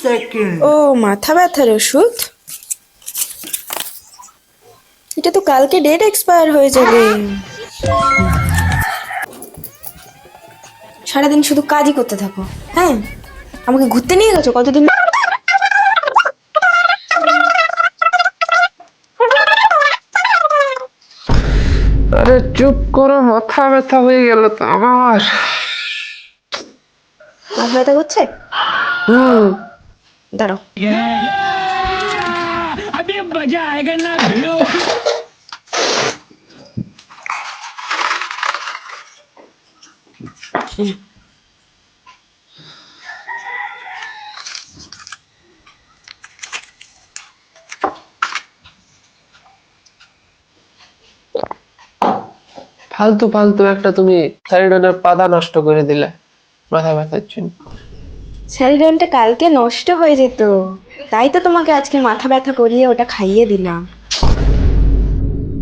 Second. ও মাথা ব্যথার ওষুধ, এটা তো কালকে ডেট এক্সপায়ার হয়ে যাবে। সারাদিন শুধু কাজই করতে থাকো। হ্যাঁ, আমাকে ঘুরতে নিয়ে গেছো কতদিন? আরে চুপ করো, মাথা ব্যথা হয়ে গেল তো আমার। মাথা ব্যথা করছে? হুম। দাঁড়াও। ফালতু ফালতু একটা তুমি স্যারিডনের পাতা নষ্ট করে দিলে মাথা ব্যথার জন্য। স্যারিডনটা কালকে নষ্ট হয়ে যেত, তাই তো তোমাকে আজকে মাথা ব্যথা করিয়ে ওটা খাইয়ে দিলাম।